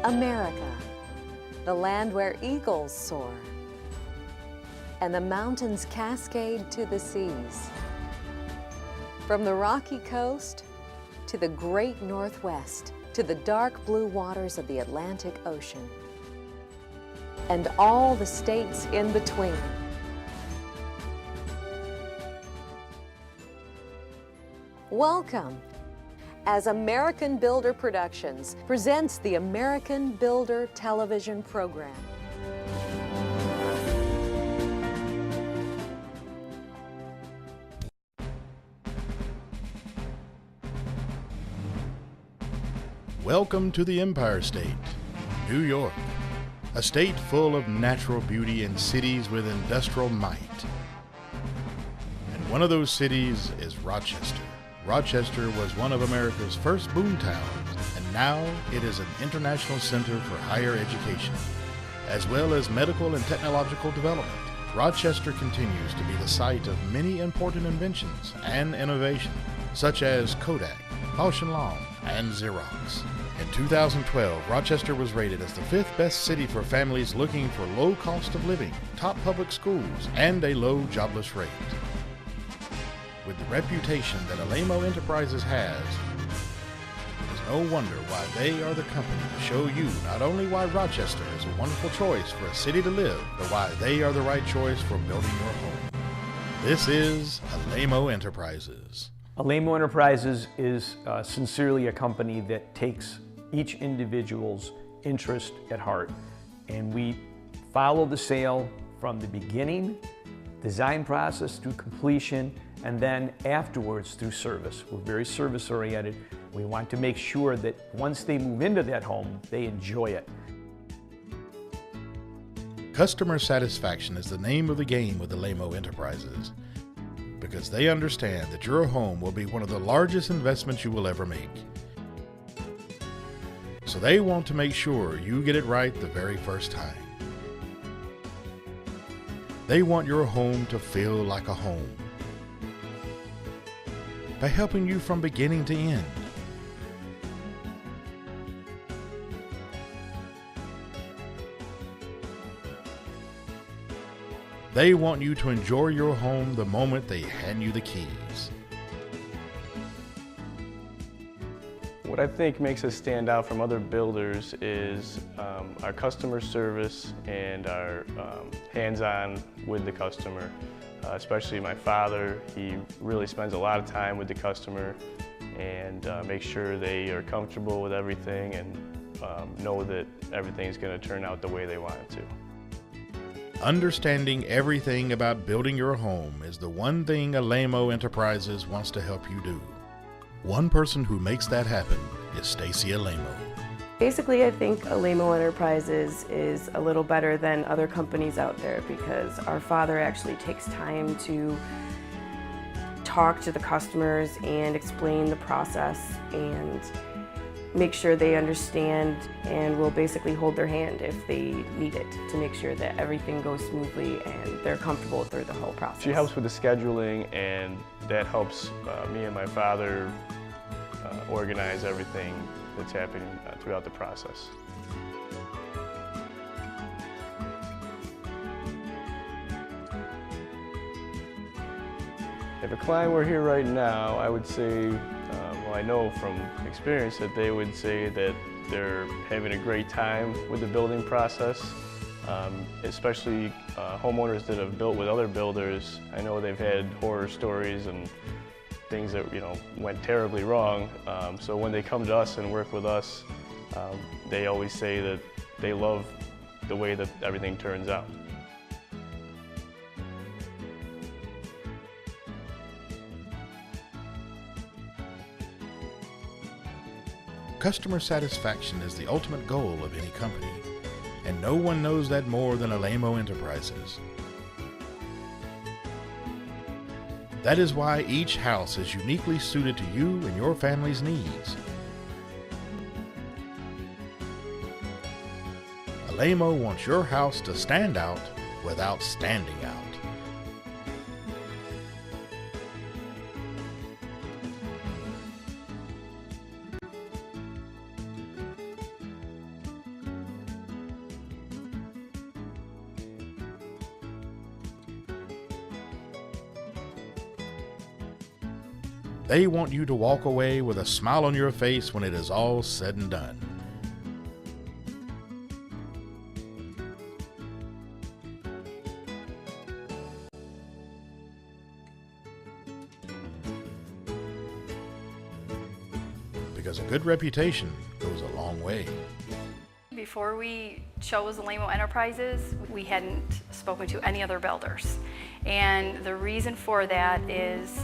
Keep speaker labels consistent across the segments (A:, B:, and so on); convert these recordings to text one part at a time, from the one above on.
A: America, the land where eagles soar and the mountains cascade to the seas. From the rocky coast to the great Northwest, to the dark blue waters of the Atlantic Ocean, and all the states in between. Welcome, as American Builder Productions presents the American Builder television program.
B: Welcome to the Empire State, New York, a state full of natural beauty and cities with industrial might. And one of those cities is Rochester. Rochester was one of America's first boom towns, and now it is an international center for higher education, as well as medical and technological development. Rochester continues to be the site of many important inventions and innovation, such as Kodak, Bausch & Lomb, and Xerox. In 2012, Rochester was rated as the 5th best city for families looking for low cost of living, top public schools, and a low jobless rate. With the reputation that Alaimo Enterprises has, it's no wonder why they are the company to show you not only why Rochester is a wonderful choice for a city to live, but why they are the right choice for building your home. This is Alaimo Enterprises.
C: Alaimo Enterprises is sincerely a company that takes each individual's interest at heart, and we follow the sale from the beginning, design process through completion, and then afterwards through service. We're very service oriented. We want to make sure that once they move into that home, they enjoy it.
B: Customer satisfaction is the name of the game with Alaimo Enterprises, because they understand that your home will be one of the largest investments you will ever make. So they want to make sure you get it right the very first time. They want your home to feel like a home by helping you from beginning to end. They want you to enjoy your home the moment they hand you the keys.
D: What I think makes us stand out from other builders is our customer service and our hands-on with the customer. Especially my father, he really spends a lot of time with the customer and makes sure they are comfortable with everything and know that everything's going to turn out the way they want it to.
B: Understanding everything about building your home is the one thing Alaimo Enterprises wants to help you do. One person who makes that happen is Stacy Alaimo.
E: Basically, I think Alaimo Enterprises is a little better than other companies out there because our father actually takes time to talk to the customers and explain the process and make sure they understand, and will basically hold their hand if they need it to make sure that everything goes smoothly and they're comfortable through the whole process.
D: She helps with the scheduling, and that helps me and my father organize everything that's happening throughout the process. If a client were here right now, I would say, well, I know from experience that they would say that they're having a great time with the building process, especially homeowners that have built with other builders. I know they've had horror stories and things that went terribly wrong. So when they come to us and work with us, they always say that they love the way that everything turns out.
B: Customer satisfaction is the ultimate goal of any company, and no one knows that more than Alaimo Enterprises. That is why each house is uniquely suited to you and your family's needs. Alaimo wants your house to stand out without standing out. They want you to walk away with a smile on your face when it is all said and done. Because a good reputation goes a long way.
F: Before we chose Alaimo Enterprises, we hadn't spoken to any other builders. And the reason for that is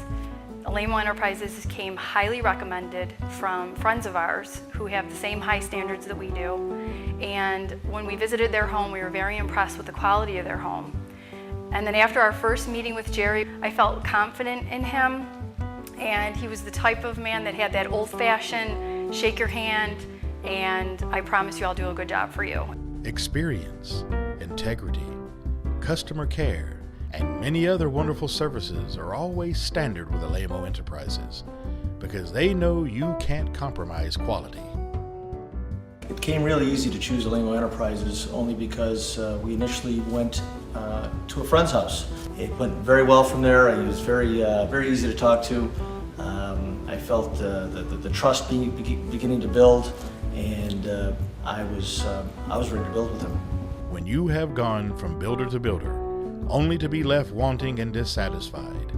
F: Alaimo Enterprises came highly recommended from friends of ours who have the same high standards that we do. And when we visited their home, we were very impressed with the quality of their home. And then after our first meeting with Jerry, I felt confident in him. And he was the type of man that had that old-fashioned shake your hand, and I promise you I'll do a good job for you.
B: Experience, integrity, customer care, and many other wonderful services are always standard with Alaimo Enterprises because they know you can't compromise quality.
G: It came really easy to choose Alaimo Enterprises only because we initially went to a friend's house. It went very well from there. He was very easy to talk to. I felt the trust beginning to build, and I was ready to build with him.
B: When you have gone from builder to builder, only to be left wanting and dissatisfied,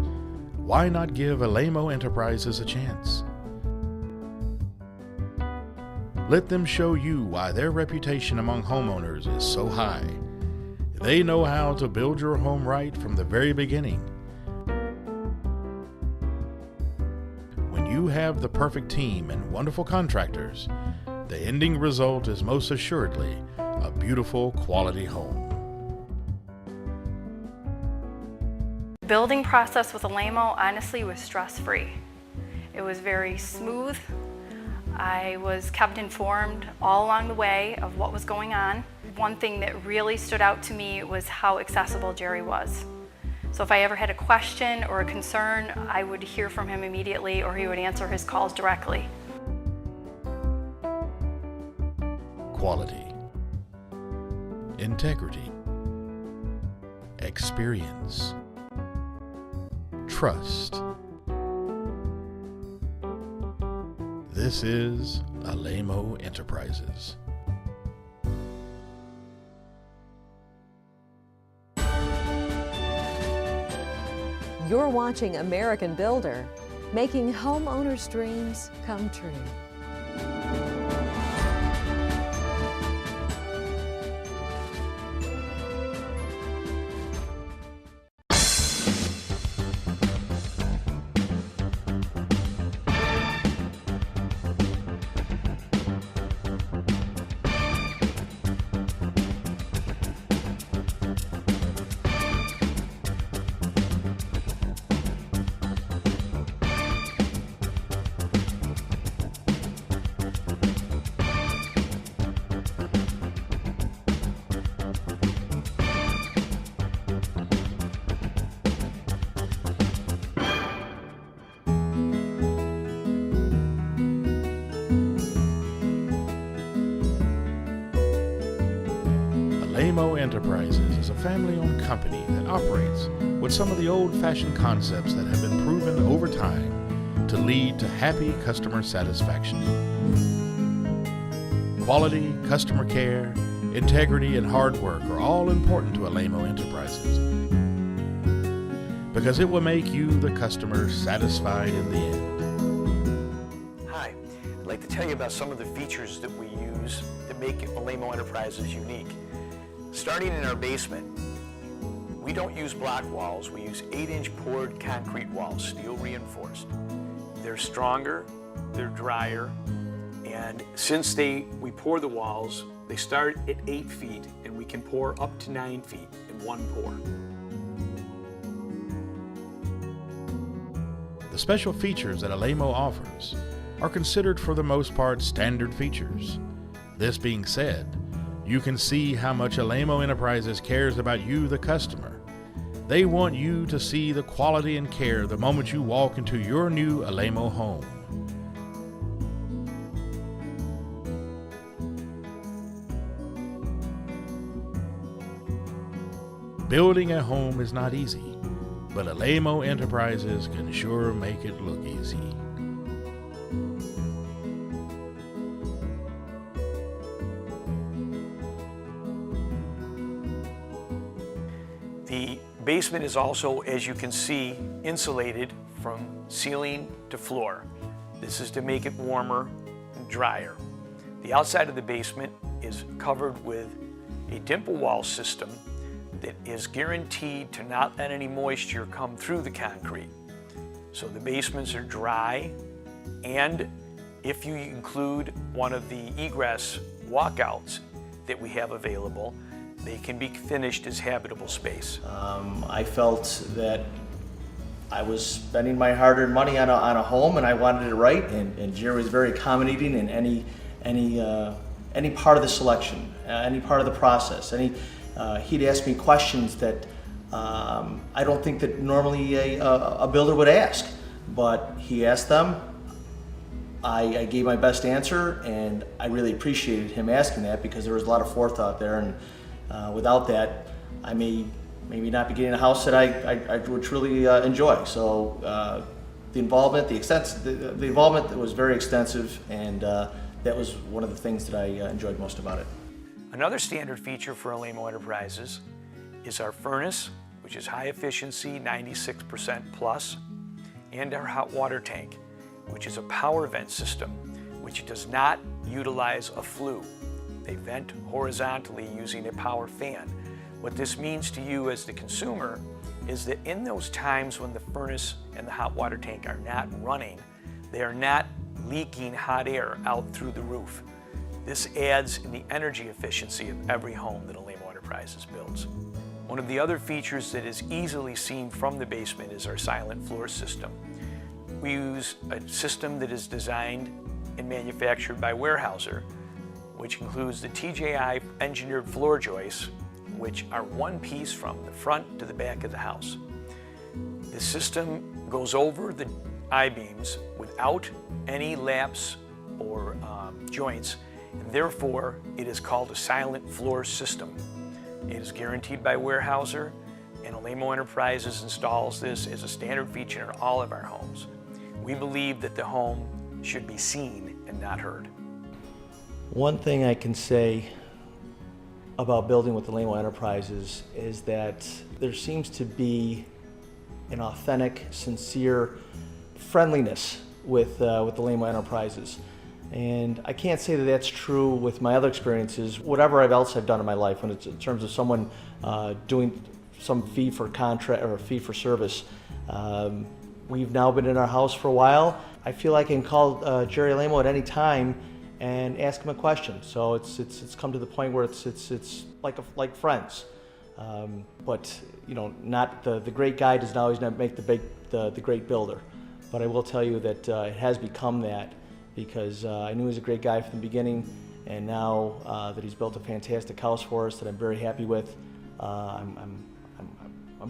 B: why not give Alaimo Enterprises a chance? Let them show you why their reputation among homeowners is so high. They know how to build your home right from the very beginning. When you have the perfect team and wonderful contractors, the ending result is most assuredly a beautiful quality home.
F: The building process with Alaimo honestly was stress-free. It was very smooth. I was kept informed all along the way of what was going on. One thing that really stood out to me was how accessible Jerry was. So if I ever had a question or a concern, I would hear from him immediately, or he would answer his calls directly.
B: Quality, integrity, experience, trust. This is Alaimo Enterprises.
A: You're watching American Builder, making homeowners' dreams come true.
B: Alaimo Enterprises is a family-owned company that operates with some of the old-fashioned concepts that have been proven over time to lead to happy customer satisfaction. Quality, customer care, integrity, and hard work are all important to Alaimo Enterprises because it will make you, the customer, satisfied in the end.
C: Hi, I'd like to tell you about some of the features that we use that make Alaimo Enterprises unique. Starting in our basement, we don't use block walls, we use 8-inch poured concrete walls, steel reinforced. They're stronger, they're drier, and since we pour the walls, they start at 8 feet and we can pour up to 9 feet in one pour.
B: The special features that Alaimo offers are considered for the most part standard features. This being said, you can see how much Alaimo Enterprises cares about you, the customer. They want you to see the quality and care the moment you walk into your new Alaimo home. Building a home is not easy, but Alaimo Enterprises can sure make it look easy.
C: The basement is also, as you can see, insulated from ceiling to floor. This is to make it warmer and drier. The outside of the basement is covered with a dimple wall system that is guaranteed to not let any moisture come through the concrete. So the basements are dry, and if you include one of the egress walkouts that we have available, they can be finished as habitable space.
G: I felt that I was spending my hard-earned money on a home, and I wanted it right. And Jerry was very accommodating in any part of the selection, any part of the process. He'd ask me questions that I don't think that normally a builder would ask, but he asked them. I gave my best answer, and I really appreciated him asking that because there was a lot of forethought there. And without that, I maybe not be getting a house that I would truly enjoy. So the involvement, the involvement was very extensive, and that was one of the things that I enjoyed most about it.
C: Another standard feature for Alaimo Enterprises is our furnace, which is high efficiency, 96% plus, and our hot water tank, which is a power vent system, which does not utilize a flue. They vent horizontally using a power fan. What this means to you as the consumer is that in those times when the furnace and the hot water tank are not running, they are not leaking hot air out through the roof. This adds in the energy efficiency of every home that Alaimo Enterprises builds. One of the other features that is easily seen from the basement is our silent floor system. We use a system that is designed and manufactured by Weyerhaeuser, which includes the TJI engineered floor joists, which are one piece from the front to the back of the house. The system goes over the I-beams without any laps or joints, and therefore it is called a silent floor system. It is guaranteed by Weyerhaeuser, and Alaimo Enterprises installs this as a standard feature in all of our homes. We believe that the home should be seen and not heard.
G: One thing I can say about building with Alaimo Enterprises is that there seems to be an authentic, sincere friendliness with Alaimo Enterprises. And I can't say that that's true with my other experiences, whatever else I've done in my life, when it's in terms of someone doing some fee for contract or fee for service. We've now been in our house for a while. I feel I can call Jerry Alaimo at any time and ask him a question. So it's come to the point where it's like friends. But you know, not the great guy does not always make the great builder. But I will tell you that it has become that, because I knew he was a great guy from the beginning, and now that he's built a fantastic house for us that I'm very happy with, I'm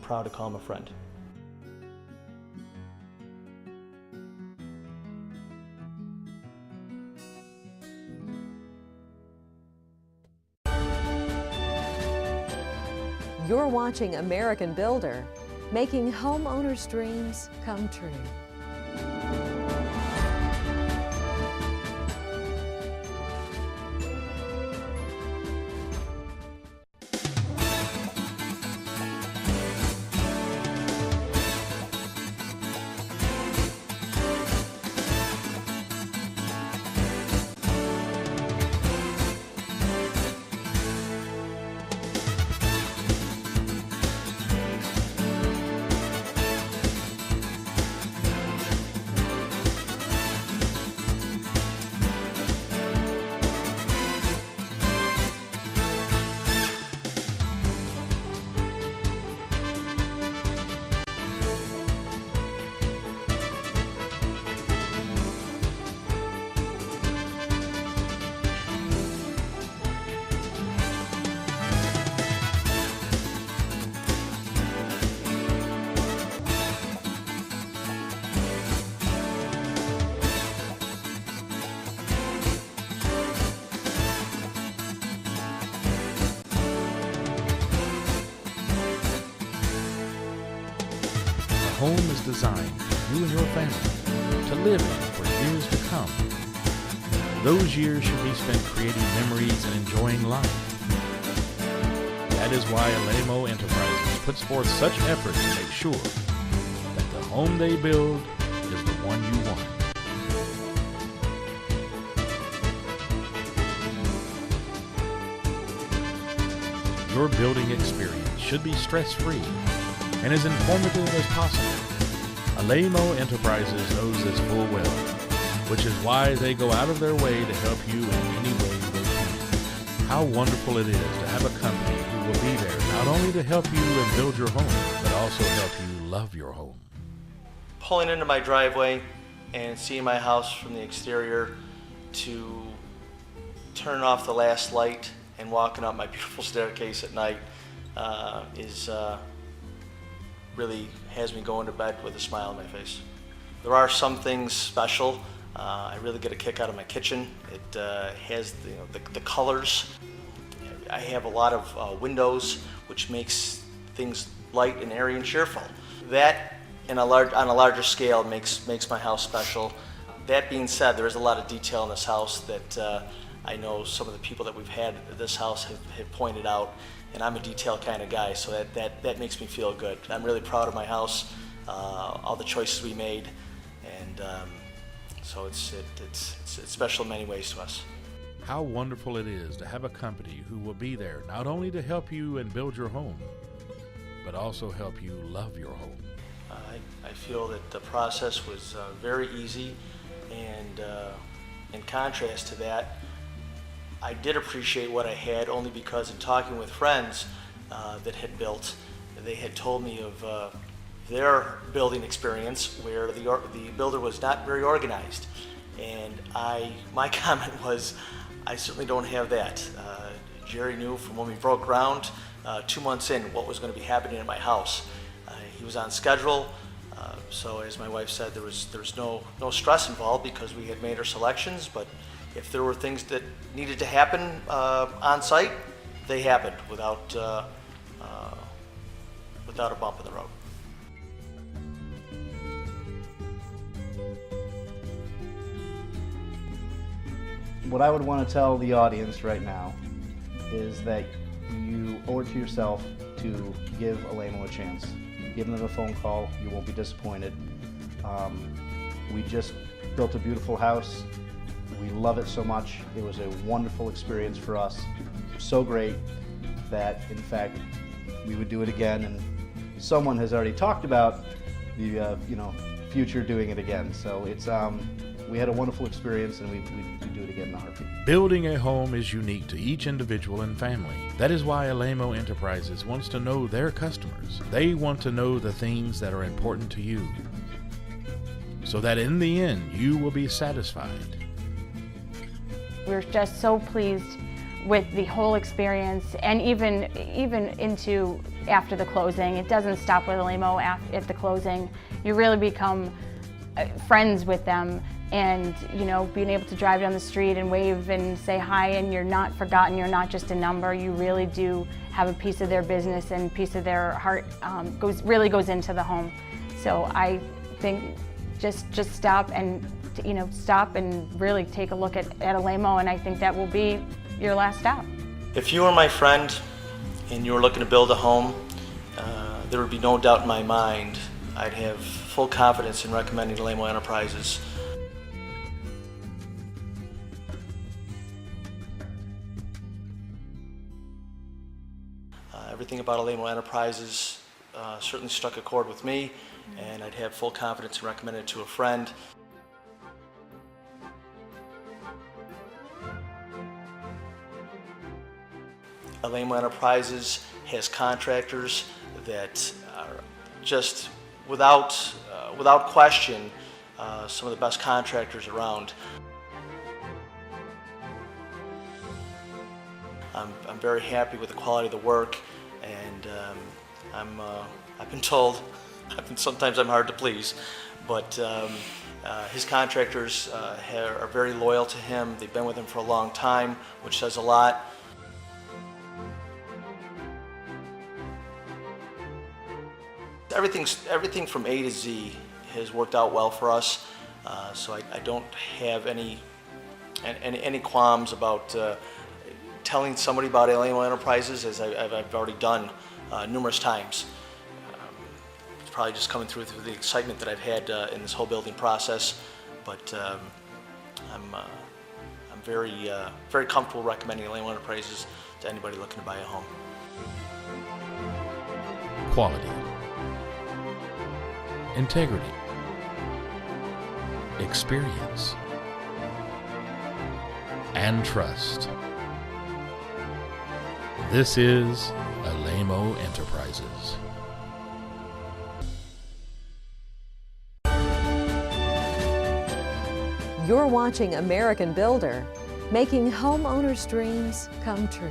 G: proud to call him a friend.
A: You're watching American Builder, making homeowners' dreams come true.
B: home is designed for you and your family to live in for years to come. Those years should be spent creating memories and enjoying life. That is why Alaimo Enterprises puts forth such effort to make sure that the home they build is the one you want. Your building experience should be stress-free and as informative as possible. Alaimo Enterprises knows this full well, which is why they go out of their way to help you in any way they can. How wonderful it is to have a company who will be there not only to help you and build your home, but also help you love your home.
G: Pulling into my driveway and seeing my house from the exterior to turn off the last light and walking up my beautiful staircase at night is really has me going to bed with a smile on my face. There are some things special. I really get a kick out of my kitchen. It has the colors. I have a lot of windows, which makes things light and airy and cheerful. That, on a larger scale, makes my house special. That being said, there is a lot of detail in this house that I know some of the people that we've had at this house have pointed out, and I'm a detail kind of guy, so that makes me feel good. I'm really proud of my house, all the choices we made, and so it's special in many ways to us.
B: How wonderful it is to have a company who will be there not only to help you and build your home, but also help you love your home.
G: I feel that the process was very easy, and in contrast to that, I did appreciate what I had only because in talking with friends that had built, they had told me of their building experience where the builder was not very organized. And my comment was, I certainly don't have that. Jerry knew from when we broke ground 2 months in what was going to be happening in my house. He was on schedule, so as my wife said, there was no stress involved because we had made our selections, but if there were things that needed to happen on site, they happened without a bump in the road.
H: What I would want to tell the audience right now is that you owe it to yourself to give Alaimo a chance. Give them a phone call, you won't be disappointed. We just built a beautiful house. We love it so much. It was a wonderful experience for us. So great that, in fact, we would do it again, and someone has already talked about the future doing it again. So it's we had a wonderful experience, and we'd do it again in a heartbeat.
B: Building a home is unique to each individual and family. That is why Alaimo Enterprises wants to know their customers. They want to know the things that are important to you, so that in the end, you will be satisfied.
I: We're just so pleased with the whole experience, and even into after the closing. It doesn't stop with Alaimo at the closing. You really become friends with them, and being able to drive down the street and wave and say hi, and you're not forgotten. You're not just a number. You really do have a piece of their business, and a piece of their heart really goes into the home. So I think just stop and really take a look at Alaimo, and I think that will be your last stop.
G: If you were my friend and you were looking to build a home, there would be no doubt in my mind I'd have full confidence in recommending Alaimo Enterprises. Everything about Alaimo Enterprises certainly struck a chord with me, and I'd have full confidence in recommending it to a friend. Alaimo Enterprises has contractors that are just without question some of the best contractors around. I'm very happy with the quality of the work, and I've been told sometimes I'm hard to please, but his contractors are very loyal to him. They've been with him for a long time, which says a lot. everything from A to Z has worked out well for us. So I don't have any qualms about telling somebody about Alaimo Enterprises, as I've already done numerous times. It's probably just coming through the excitement that I've had in this whole building process, but I'm very comfortable recommending Alaimo Enterprises to anybody looking to buy a home.
B: Quality, integrity, experience, and trust. This is Alaimo Enterprises.
A: You're watching American Builder, making homeowners' dreams come true.